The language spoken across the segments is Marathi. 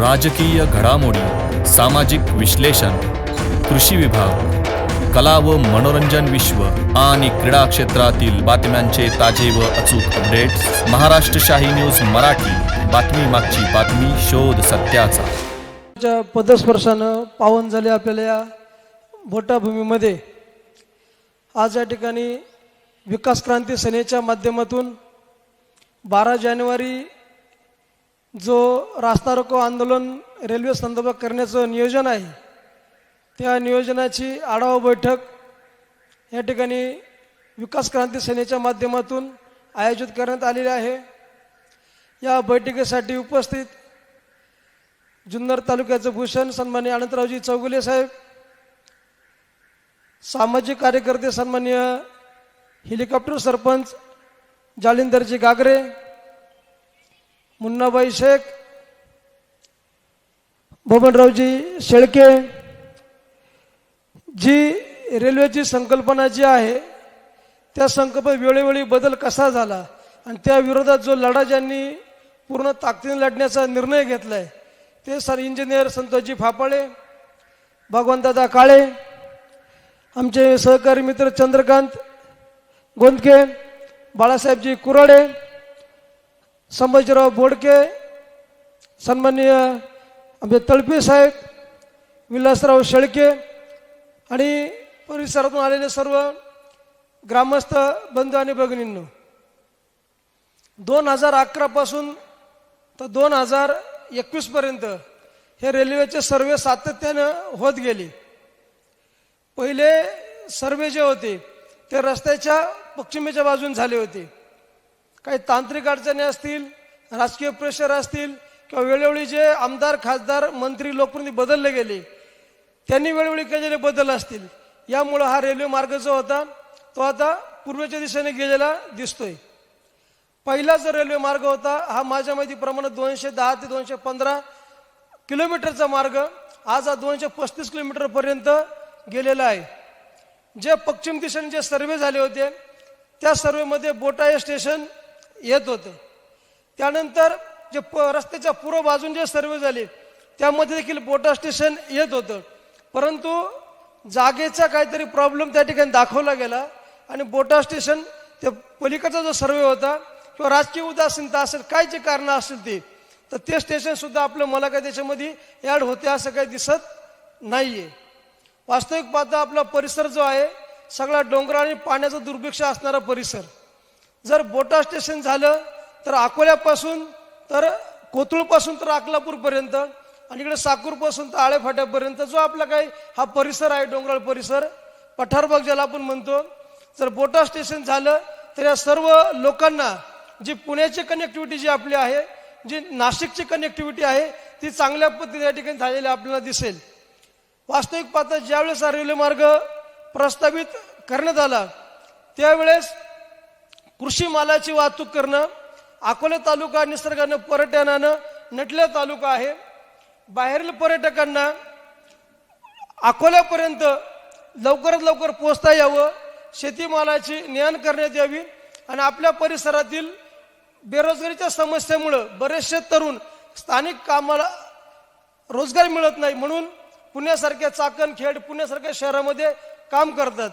राजकीय घडामोडी, सामाजिक विश्लेषण, कृषी विभाग, कला व मनोरंजन विश्व आणि क्रीडा क्षेत्रातील बातम्यांचे ताजे व अचूक अपडेट्स महाराष्ट्र शाही न्यूज मराठी. बातमी मागची बातमी, शोध सत्याचा. पदस्पर्शानं पावन झाले आपल्याला या भोटाभूमीमध्ये. आज या ठिकाणी विकास क्रांती सेनेच्या माध्यमातून 12 जानेवारी जो रास्ता रोको आंदोलन रेल्वे संदर्भात करण्याचं नियोजन आहे, त्या नियोजनाची आढावा बैठक या ठिकाणी विकास क्रांती सेनेच्या माध्यमातून आयोजित करण्यात आलेली आहे. या बैठकीसाठी उपस्थित जुन्नर तालुक्याचे भूषण सन्माननीय अनंतरावजी चौगुले साहेब, सामाजिक कार्यकर्ते सन्माननीय हेलिकॉप्टर सरपंच जालिंदरजी गागरे, मुन्नाबाई शेख, बबनरावजी शेळके. जी रेल्वेची संकल्पना जी आहे त्या संकल्पनेत वेळोवेळी बदल कसा झाला आणि त्या विरोधात जो लढा ज्यांनी पूर्ण ताकदीने लढण्याचा निर्णय घेतला आहे ते सर इंजिनियर संतोषजी फापाळे, भगवंतदादा काळे, आमचे सहकारी मित्र चंद्रकांत गोंदके, बाळासाहेबजी कुराडे, संभाजीराव बोडके, सन्माननीय आमचे तळपे साहेब, विलासराव शेळके आणि परिसरातून आलेले सर्व ग्रामस्थ बंधू आणि भगिनींनो, 2011 पासून तर 2021 पर्यंत हे रेल्वेचे सर्वे सातत्यानं होत गेले. पहिले सर्वे जे होते ते रस्त्याच्या पश्चिमेच्या बाजून झाले होते. काही तांत्रिक अडचणी असतील, राजकीय प्रेशर असतील किंवा वेळोवेळी जे आमदार, खासदार, मंत्री, लोकप्रतिनिधी बदलले गेले त्यांनी वेळोवेळी केलेले बदल असतील, यामुळे हा रेल्वे मार्ग जो होता तो आता पूर्वेच्या दिशेने गेलेला दिसतोय. पहिला जो रेल्वे मार्ग होता हा माझ्या माहितीप्रमाणे 210 ते 215 किलोमीटरचा मार्ग आज हा 235 किलोमीटरपर्यंत गेलेला आहे. जे पश्चिम दिशेने जे सर्वे झाले होते त्या सर्वेमध्ये बोटाळे स्टेशन येत होतं. त्यानंतर जे रस्त्याच्या पूर्व बाजून जे सर्वे झाले त्यामध्ये देखील बोटा स्टेशन येत होतं, परंतु जागेचा काहीतरी प्रॉब्लेम त्या ठिकाणी दाखवला गेला आणि बोटा स्टेशन ते पलीकडचा जो सर्वे होता किंवा राजकीय उदासीनता असेल, काय जे कारण असेल ते स्टेशन सुद्धा आपलं मला काही त्याच्यामध्ये ॲड होते असं काही दिसत नाहीये. वास्तविक पाहता आपला परिसर जो आहे सगळा डोंगर आणि पाण्याचं दुर्भिक्ष असणारा परिसर. जर बोटा स्टेशन झालं तर अकोल्यापासून तर कोथरूडपासून तर अकलापूरपर्यंत आणि इकडे साकूरपासून तर आळेफाट्यापर्यंत जो आपला काही हा परिसर आहे डोंगराळ परिसर, पठारभाग ज्याला आपण म्हणतो, जर बोटा स्टेशन झालं तर या सर्व लोकांना जी पुण्याची कनेक्टिव्हिटी जी आपली आहे, जी नाशिकची कनेक्टिव्हिटी आहे ती चांगल्या पद्धतीने या ठिकाणी झालेली आपल्याला दिसेल. वास्तविक पाहता ज्यावेळेस हा रेल्वे मार्ग प्रस्तावित करण्यात आला त्यावेळेस कृषी मालाची वाहतूक करणं, अकोला तालुका निसर्गानं पर्यटनानं नटलेला तालुका आहे. बाहेरील पर्यटकांना अकोल्यापर्यंत लवकरात लवकर पोहोचता यावं, शेतीमालाची ने-आण करण्यात यावी आणि आपल्या परिसरातील बेरोजगारीच्या समस्येमुळं बरेचसे तरुण स्थानिक कामाला रोजगार मिळत नाही म्हणून पुण्यासारख्या चाकणखेड, पुण्यासारख्या शहरामध्ये काम करतात.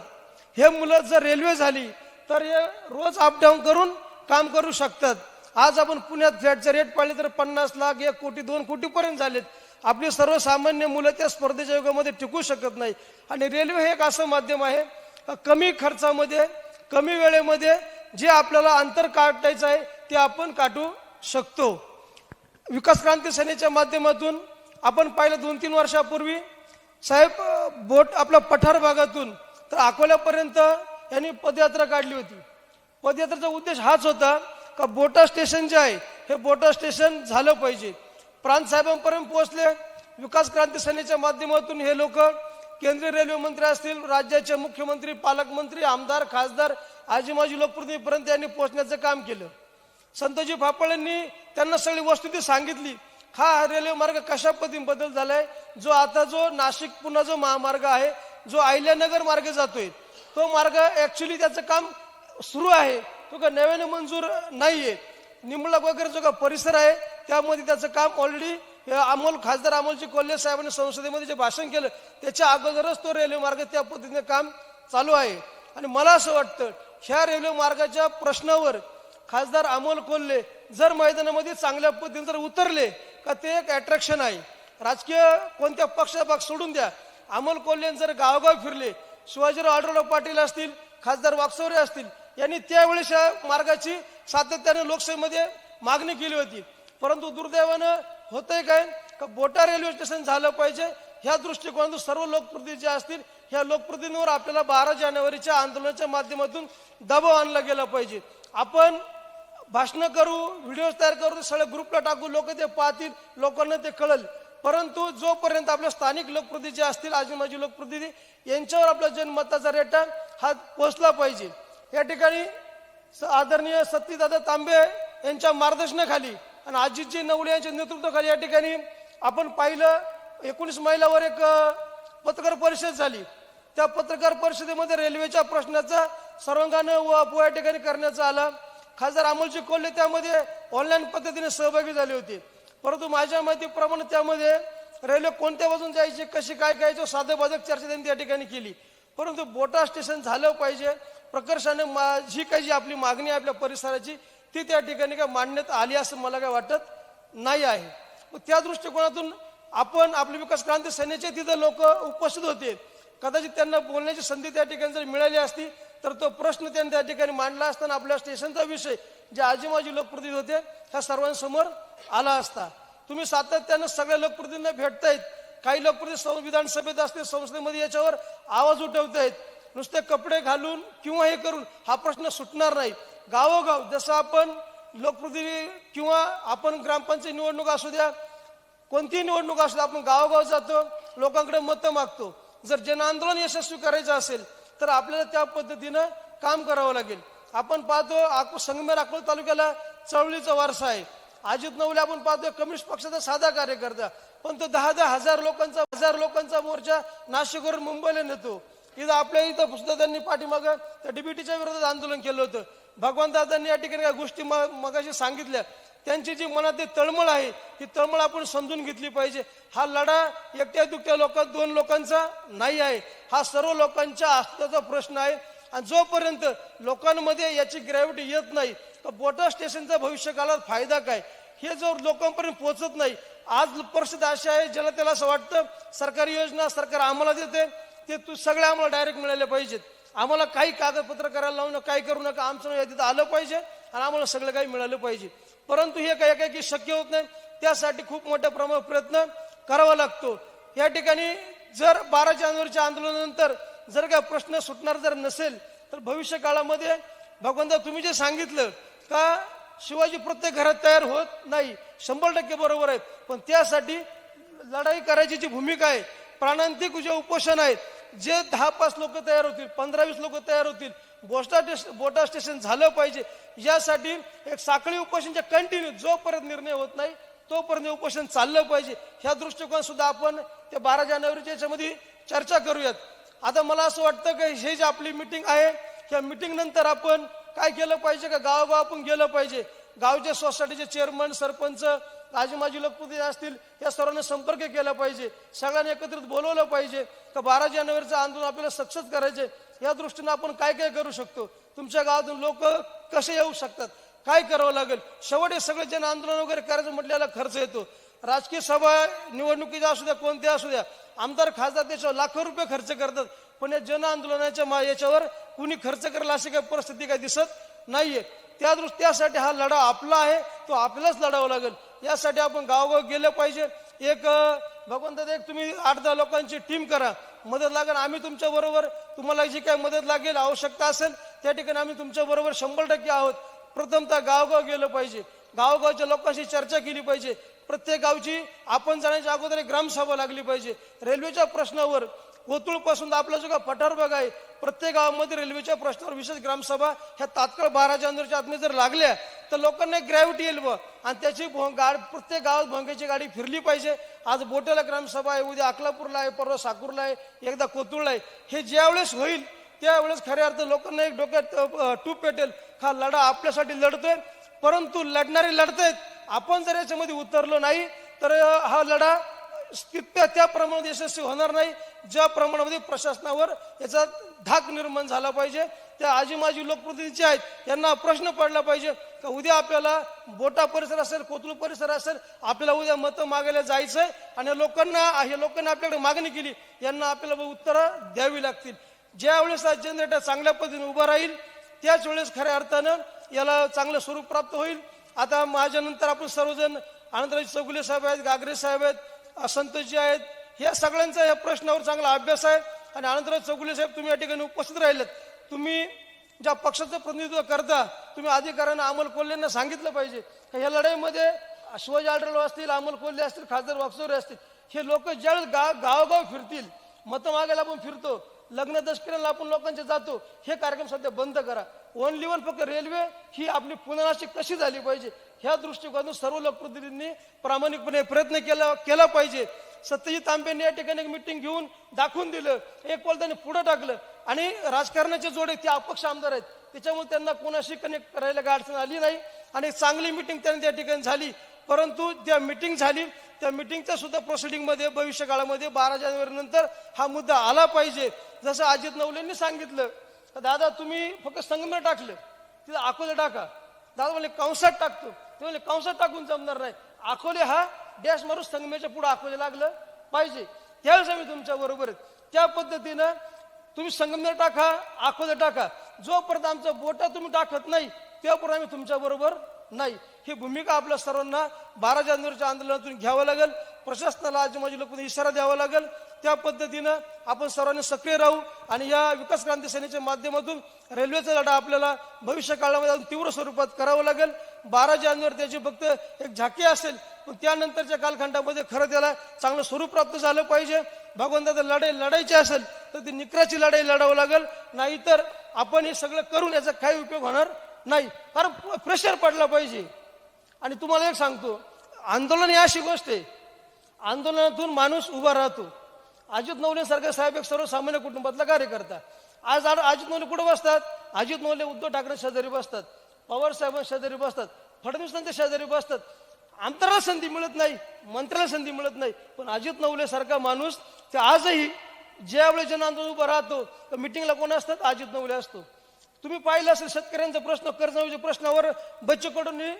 हे मुलं जर रेल्वे झाली तर हे रोज अपडाऊन करून काम करू शकतात. आज आपण पुण्यात फ्लॅटचे रेट पाहिले तर 50 लाख, 1 कोटी, 2 कोटीपर्यंत झालेत. आपली सर्वसामान्य मुलं त्या स्पर्धेच्या युगामध्ये टिकू शकत नाही आणि रेल्वे हे एक असं माध्यम आहे कमी खर्चामध्ये, कमी वेळेमध्ये जे आपल्याला अंतर काटायचं आहे ते आपण काटू शकतो. विकास क्रांती सेनेच्या माध्यमातून आपण पाहिलं 2-3 वर्षापूर्वी साहेब बोट आपला पठार भागातून तर अकोल्यापर्यंत यांनी पदयात्रा काढली होती. पदयात्रेचा उद्देश हाच होता का बोटा स्टेशन जे आहे हे बोटा स्टेशन झालं पाहिजे. प्रांत साहेबांपर्यंत पोहोचले. विकास क्रांती सेनेच्या माध्यमातून हे लोक केंद्रीय रेल्वे मंत्री असतील, राज्याचे मुख्यमंत्री, पालकमंत्री, आमदार, खासदार, आजी माजी लोकप्रतिनिधीपर्यंत यांनी पोहोचण्याचं काम केलं. संतोषजी फापाळेंनी त्यांना सगळी वस्तुस्थिती सांगितली. हा रेल्वे मार्ग कशा पद्धतीने बदल झालाय, जो आता जो नाशिक पुणे जो महामार्ग आहे, जो अहिल्यानगर मार्ग जातोय तो मार्ग ऍक्च्युली त्याचं काम सुरू आहे, तो का नव्याने मंजूर नाहीये. निंबळक वगैरे जो का परिसर आहे त्यामध्ये त्याचं काम ऑलरेडी खासदार अमोलजी कोल्हे साहेबांनी संसदेमध्ये जे भाषण केलं त्याच्या अगोदरच तो रेल्वे मार्ग त्या पद्धतीने काम चालू आहे. आणि मला असं वाटतं ह्या रेल्वे मार्गाच्या प्रश्नावर खासदार अमोल कोल्हे जर मैदानामध्ये चांगल्या पद्धतीने जर उतरले का ते एक अट्रॅक्शन आहे. राजकीय कोणत्या पक्षाभाग सोडून द्या, अमोल कोल्हे जर गावगाव फिरले, शिवाजीराव आढळराव पाटील असतील, खासदार वाकचौरे असतील, यांनी त्यावेळेस या मार्गाची सातत्याने लोकसभेमध्ये मागणी केली होती. परंतु दुर्दैवानं होतंय काय का बोटा रेल्वे स्टेशन झालं पाहिजे ह्या दृष्टिकोनातून सर्व लोकप्रतिनिधी जे असतील ह्या लोकप्रतिनिधींवर आपल्याला 12 जानेवारीच्या आंदोलनाच्या माध्यमातून दबाव आणला गेला पाहिजे. आपण भाषणं करू, व्हिडिओ तयार करू, सगळ्या ग्रुपला टाकू, लोक ते पाहतील, लोकांना ते कळेल. परंतु जोपर्यंत आपल्या स्थानिक लोकप्रतिनिधी जे असतील, आजीमाजी लोकप्रतिनिधी, यांच्यावर आपला जनमताचा रेटा हा पोहोचला पाहिजे. या ठिकाणी आदरणीय सतीदादा तांबे यांच्या मार्गदर्शनाखाली आणि अजितजी नवले यांच्या नेतृत्वाखाली या ठिकाणी आपण पाहिलं 19 मैलावर एक पत्रकार परिषद झाली. त्या पत्रकार परिषदेमध्ये रेल्वेच्या प्रश्नाचा सर्वांगानं व या ठिकाणी करण्याचा आला. खासदार अमोलजी कोल्हे त्यामध्ये ऑनलाईन पद्धतीने सहभागी झाले होते. परंतु माझ्या माहितीप्रमाणे त्यामध्ये रेल्वे कोणत्या बाजून जायची, कशी काय करायची, साधेबाधक चर्चा त्यांनी त्या ठिकाणी केली. परंतु बोटा स्टेशन झालं पाहिजे प्रकर्षाने जी काही जी आपली मागणी आहे आपल्या परिसराची ती त्या ठिकाणी काय मांडण्यात आली असं मला काय वाटत नाही आहे. त्या दृष्टिकोनातून आपण आपले विकास क्रांती सेनेचे तिथं लोक उपस्थित होते. कदाचित त्यांना बोलण्याची संधी त्या ठिकाणी जर मिळाली असती तर तो प्रश्न त्यांनी त्या ठिकाणी मांडला असताना आपल्या स्टेशनचा विषय जे आजीमाजी लोकप्रतिनिधी होते ह्या सर्वांसमोर आला असता. तुम्ही सातत्यानं सगळ्या लोकप्रतिनिधींना भेटतायत, काही लोकप्रतिनिधी विधानसभेत असतील, संसदेमध्ये याच्यावर आवाज उठवतायत. नुसते कपडे घालून किंवा हे करून हा प्रश्न सुटणार नाही. गावोगाव जसं आपण लोकप्रतिनिधी किंवा आपण ग्रामपंचायत निवडणूक असू द्या, कोणतीही निवडणूक असू द्या, आपण गावोगाव जातो, लोकांकडे मतं मागतो. जर जन आंदोलन यशस्वी करायचं असेल तर आपल्याला त्या पद्धतीनं काम करावं लागेल. आपण पाहतो संगमेर अकोला तालुक्याला चळवळीचा वारसा आहे. अजित नवले आपण पाहतो कम्युनिस्ट पक्षाचा साधा कार्यकर्ता, पण तो 10-10 हजार लोकांचा मोर्चा नाशिकवरून मुंबईला नेतो. इथं आपल्या इथं सुद्धा त्यांनी पाठीमागं त्या डीबीटीच्या विरोधात आंदोलन केलं होतं. भगवान दादांनी या ठिकाणी काही गोष्टी मगाशी सांगितल्या. त्यांची जी मनात तळमळ आहे ती तळमळ आपण समजून घेतली पाहिजे. हा लढा एकट्या दुकट्या दोन लोकांचा नाही आहे, हा सर्व लोकांच्या अस्तित्वाचा प्रश्न आहे. आणि जोपर्यंत लोकांमध्ये याची ग्रॅव्हिटी येत नाही तर बोटा स्टेशनचा भविष्यकाळात फायदा काय हे जर लोकांपर्यंत पोहोचत नाही. आज परिस्थिती अशी आहे जनतेला असं वाटतं सरकारी योजना सरकार आम्हाला देते ते सगळे आम्हाला डायरेक्ट मिळाले पाहिजेत, आम्हाला काही कागदपत्र करायला लावून काही करू नका, आमचं यादीत आलं पाहिजे आणि आम्हाला सगळं काही मिळालं पाहिजे. परंतु हे काही शक्य होत नाही. त्यासाठी खूप मोठ्या प्रमाणात प्रयत्न करावा लागतो. या ठिकाणी जर 12 जानेवारीच्या आंदोलनानंतर जर काय प्रश्न सुटणार जर नसेल तर भविष्य काळामध्ये भगवंता तुम्ही जे सांगितलं का शिवाजी प्रत्येक घरात तयार होत नाही, 100% बरोबर आहे. पण त्यासाठी लढाई करायची जी भूमिका आहे, प्राणांतिक जे उपोषण आहेत, जे 10-5 लोक तयार होतील, 15-20 लोक तयार होतील, बोटा स्टेशन झालं पाहिजे यासाठी एक साखळी उपोषणच्या कंटिन्यू जोपर्यंत निर्णय होत नाही तोपर्यंत उपोषण चाललं पाहिजे. ह्या दृष्टिकोन सुद्धा आपण ते 12 जानेवारीच्या याच्यामध्ये चर्चा करूयात. आता मला असं वाटतं की हे जे आपली मिटिंग आहे ह्या मिटिंग नंतर आपण काय केलं पाहिजे का गावोगाव आपण गेलं पाहिजे. गावच्या सोसायटीचे चेअरमन, सरपंच, आजीमाजी लोकप्रतिनिधी असतील या सर्वांना संपर्क केला पाहिजे. सगळ्यांनी एकत्रित बोलवलं पाहिजे का 12 जानेवारीचं आंदोलन आपल्याला सक्सेस करायचे. या दृष्टीने आपण काय काय करू शकतो, तुमच्या गावातून लोक कसे येऊ शकतात, काय करावं लागेल. शेवट हे सगळे जन आंदोलन वगैरे करायचं म्हटल्याला खर्च येतो. राजकीय सभा निवडणुकीच्या असू द्या कोणत्या असू द्या, आमदार खासदार त्याच्यावर लाखो रुपये खर्च करतात, पण या जन आंदोलनाच्या याच्यावर कुणी खर्च करेल अशी काही परिस्थिती काही दिसत नाहीये. त्यासाठी हा लढा आपला आहे, तो आपल्यालाच लढावा लागेल. यासाठी आपण गावोगाव गेलं पाहिजे. एक भगवंता एक तुम्ही 8-10 लोकांची टीम करा, मदत लागेल आम्ही तुमच्या बरोबर, तुम्हाला जी काही मदत लागेल आवश्यकता असेल त्या ठिकाणी आम्ही तुमच्या बरोबर 100% आहोत. प्रथमतः गावगाव गेलं पाहिजे, गावगावच्या लोकांशी चर्चा केली पाहिजे. प्रत्येक गावची आपण जाण्याच्या अगोदर एक ग्रामसभा लागली पाहिजे. रेल्वेच्या प्रश्नावर कोतुळ पासून आपला जो का पठारभाग आहे प्रत्येक गावामध्ये रेल्वेच्या प्रश्नावर विशेष ग्रामसभा ह्या तात्काळ 12 जानेवारीच्या आतमध्ये जर लागल्या तर लोकांना ग्रॅव्हिटी येईल आणि त्याची प्रत्येक गावात भोंग्याची गाडी फिरली पाहिजे. आज बोटेला ग्रामसभा आहे, उद्या अकलापूरला आहे, परवा साकूरला आहे, एकदा कोतुळला आहे. हे ज्यावेळेस होईल त्यावेळेस खऱ्या अर्थ लोकांना एक डोक्यात टूप पेटेल, हा लढा आपल्यासाठी लढतोय. परंतु लढणारे लढतायत, आपण जर याच्यामध्ये उतरलो नाही तर हा लढा त्या प्रमाणात यशस्वी होणार नाही ज्या प्रमाणामध्ये प्रशासनावर याचा धाक निर्माण झाला पाहिजे. त्या आजी माजी लोकप्रतिनिधी जे आहेत यांना प्रश्न पडला पाहिजे का उद्या आपल्याला बोटा परिसर असेल, कोथरूड परिसर असेल, आपल्याला उद्या मतं मागायला जायचंय आणि लोकांना आपल्याकडे मागणी केली, यांना आपल्याला उत्तरं द्यावी लागतील. ज्या वेळेस हा जनरेटर चांगल्या पद्धतीने उभा राहील त्याच वेळेस खऱ्या अर्थानं याला चांगलं स्वरूप प्राप्त होईल. आता माझ्यानंतर आपण सर्वजण आनंदराज चौगुले साहेब आहेत, गागरे साहेब आहेत, संतोषजी आहेत, या सगळ्यांचा या प्रश्नावर चांगला अभ्यास आहे. आणि आनंदराज चौगुले साहेब तुम्ही या ठिकाणी उपस्थित राहिलेत. तुम्ही ज्या पक्षाचं प्रतिनिधित्व करता तुम्ही अधिकाऱ्यांना अमोल कोल्हेंना सांगितलं पाहिजे की या लढाईमध्ये शिवाजी आढळराव असतील, अमोल कोल्हे असतील, खासदार वाकचौरे असतील, हे लोक ज्यावेळेस गावगाव फिरतील, मतं मागायला आपण फिरतो, लग्न दशकऱ्याला आपण लोकांचे जातो, हे कार्यक्रम सध्या बंद करा. ओनली वन फक्त रेल्वे ही आपली पुनर्रचना कशी झाली पाहिजे ह्या दृष्टिकोनातून सर्व लोकप्रतिनिधींनी प्रामाणिकपणे प्रयत्न केला पाहिजे. सत्यजित तांबेंनी या ठिकाणी मीटिंग घेऊन दाखवून दिलं, एक पाऊल त्यांनी पुढे टाकलं आणि राजकारणाचे जोडे ते अपक्ष आमदार आहेत त्याच्यामुळे त्यांना कोणाशी कनेक्ट करायला काय अडचण आली नाही आणि चांगली मीटिंग त्यांनी त्या ठिकाणी झाली. परंतु ज्या मीटिंग झाली त्या मीटिंगच्या सुद्धा प्रोसिडिंगमध्ये भविष्य काळामध्ये 12 जानेवारी नंतर हा मुद्दा आला पाहिजे. जसं अजित नवलेंनी सांगितलं, दादा तुम्ही फक्त संगमेश्वर टाकलं, तिथं अकोले टाका. दादा म्हणले कंसात टाकतो, ते म्हणले कंसात टाकून जमणार नाही, अकोले हा डॅश मारून संगमेच्या पुढे अकोले लागलं पाहिजे. त्यावेळेस आम्ही तुमच्या बरोबर आहेत. त्या पद्धतीनं तुम्ही संगमेश्वर टाका, अकोले टाका, जोपर्यंत आमचं बोटा तुम्ही टाकत नाही तेव्हापर्यंत आम्ही तुमच्या बरोबर नाही. ही भूमिका आपल्या सर्वांना 12 जानेवारीच्या आंदोलनातून घ्यावं लागेल. प्रशासनाला आज माझी लोकांना इशारा द्यावा लागेल. त्या पद्धतीनं आपण सर्वांनी सक्रिय राहू आणि या विकास क्रांती सेनेच्या माध्यमातून रेल्वेचा लढा आपल्याला भविष्य काळामध्ये तीव्र स्वरूपात करावं लागेल. 12 जानेवारी त्याची फक्त एक झाकी असेल, पण त्यानंतरच्या कालखंडामध्ये खरं त्याला चांगलं स्वरूप प्राप्त झालं पाहिजे. भगवंताचं लढाई लढायची असेल तर ती निकराची लढाई लढावं लागेल, नाहीतर आपण हे सगळं करून याचा काही उपयोग होणार नाही. कारण प्रेशर पडला पाहिजे. आणि तुम्हाला एक सांगतो, आंदोलन ही अशी गोष्ट आहे, आंदोलनातून माणूस उभा राहतो. अजित नवले सारखे साहेब एक सर्वसामान्य कुटुंबातला कार्यकर्ता. आज अजित नवले कुठे बसतात? अजित नवले उद्धव ठाकरे शेजारी बसतात, पवार साहेब शेजारी बसतात, फडणवीसांच्या शेजारी बसतात. आमदाराला संधी मिळत नाही, मंत्र्याला संधी मिळत नाही, पण अजित नवले सारखा माणूस ते आजही ज्यावेळेस जन आंदोलन उभं राहतो तर मिटिंगला कोण असतात? अजित नवले असतो. तुम्ही पाहिलं असेल शेतकऱ्यांचा प्रश्न, कर्जमाफीच्या प्रश्नावर बच्चू कडूंनी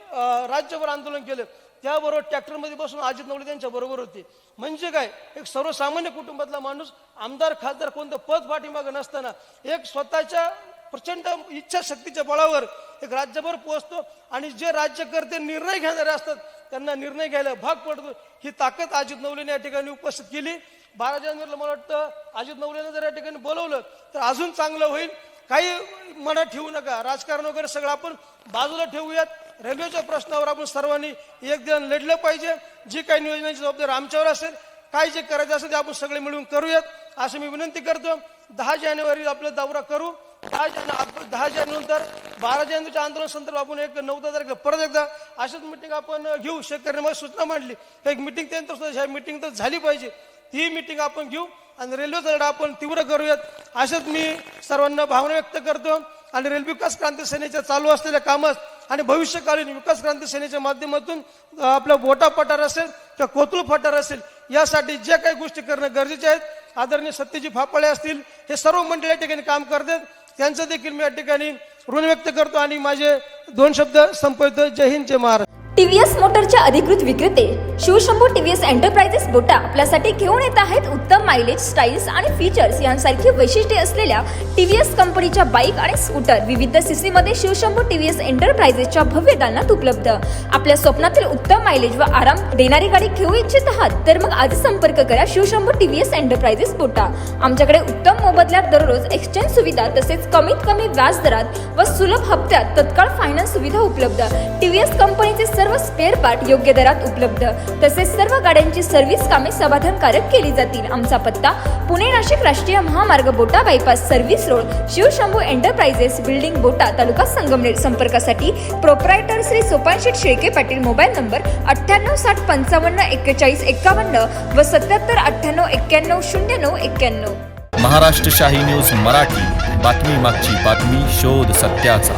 राज्यभर आंदोलन केलं, त्याबरोबर ट्रॅक्टरमध्ये बसून अजित नवले त्यांच्या बरोबर होते. म्हणजे काय, एक सर्वसामान्य कुटुंबातला माणूस आमदार खासदार कोणतं पद पाठीमागं नसताना एक स्वतःच्या प्रचंड इच्छाशक्तीच्या बळावर एक राज्यभर पोहोचतो आणि जे राज्यकर्ते निर्णय घेणारे असतात त्यांना निर्णय घ्यायला भाग पडतो. ही ताकद अजित नवलेने या ठिकाणी उपस्थित केली. 12 जानेवारीला मला वाटतं अजित नवलेने जर या ठिकाणी बोलवलं तर अजून चांगलं होईल. काही मनात ठेवू नका, राजकारण वगैरे सगळं आपण बाजूला ठेवूयात. रेल्वेच्या प्रश्नावर आपण सर्वांनी एक दिन लढलं पाहिजे. जी काही नियोजनाची जबाबदारी आमच्यावर असेल, काय जे करायचं असेल ते आपण सगळे मिळून करूयात असं मी विनंती करतो. 10 जानेवारी आपला दौरा करू. 10 जानेवारी नंतर 12 जानेवारीच्या आंदोलन संदर्भात आपण एक 9 तारखेला परत एकदा अशीच मिटिंग आपण घेऊ. शेतकऱ्यांनी मला सूचना मांडली, एक मिटिंग त्यानंतर मिटिंग तर झाली पाहिजे, ही मिटिंग आपण घेऊ आणि रेल्वेचा लढा आपण तीव्र करूयात असंच मी सर्वांना भावना व्यक्त करतो. आणि रेल्वे विकास क्रांती सेनेच्या चालू असलेल्या कामास आणि भविष्यकालीन विकास क्रांती सेनेच्या माध्यमातून आपला बोटा पठार असेल किंवा कोथरूड पठार असेल, यासाठी ज्या काही गोष्टी करणं गरजेचे आहेत, आदरणीय सत्यजी फापाळे असतील, हे सर्व मंडळी या ठिकाणी काम करतात, त्यांचं देखील मी या ठिकाणी ऋण व्यक्त करतो आणि माझे 2 शब्द संपवतो. जय हिंद, जय महाराष्ट्र. टीव्हीएस मोटरच्या अधिकृत विक्रेते शिवशंभू टीव्हीएस एंटरप्राइजेस बोटा आपल्यासाठी घेऊन येत आहेत उत्तम मायलेज, स्टाईल्स आणि फीचर्स यांसारखी वैशिष्ट्ये असलेल्या टीव्हीएस कंपनीच्या बाईक आणि स्कूटर विविध सीसी मध्ये शिवशंभू टीव्हीएस एंटरप्राइजेसच्या भव्य दालनात उपलब्ध. आपल्या स्वप्नातील उत्तम मायलेज व आराम देणारी गाडी घेऊ इच्छित आहात तर मग आज संपर्क करा शिवशंभू टीव्हीएस एंटरप्राइजेस बोटा. आमच्याकडे उत्तम मोबदल्यात दररोज एक्सचेंज सुविधा तसेच कमीत कमी व्याज दरात व सुलभ हप्त्यात तत्काळ फायनान्स सुविधा उपलब्ध. टीव्हीएस कंपनीचे सर्व स्पेअर पार्ट योग्य दरात उपलब्ध. तसेच सर्व गाड्यांची सर्व्हिस कामे समाधानकारक केली जातील. आमचा पत्ता पुणे नाशिक राष्ट्रीय महामार्ग Bota bypass service road, Shivshambhu enterprises, building Bota, taluka Sangamner. संपर्कासाठी proprietor Shri Sopansheth Shelke Patil. Mobile number 98 60 55 41 51 व 77 98 91 09 91. महाराष्ट्र शाही न्यूज मराठी, बातमी मागची बातमी, शोध सत्याचा.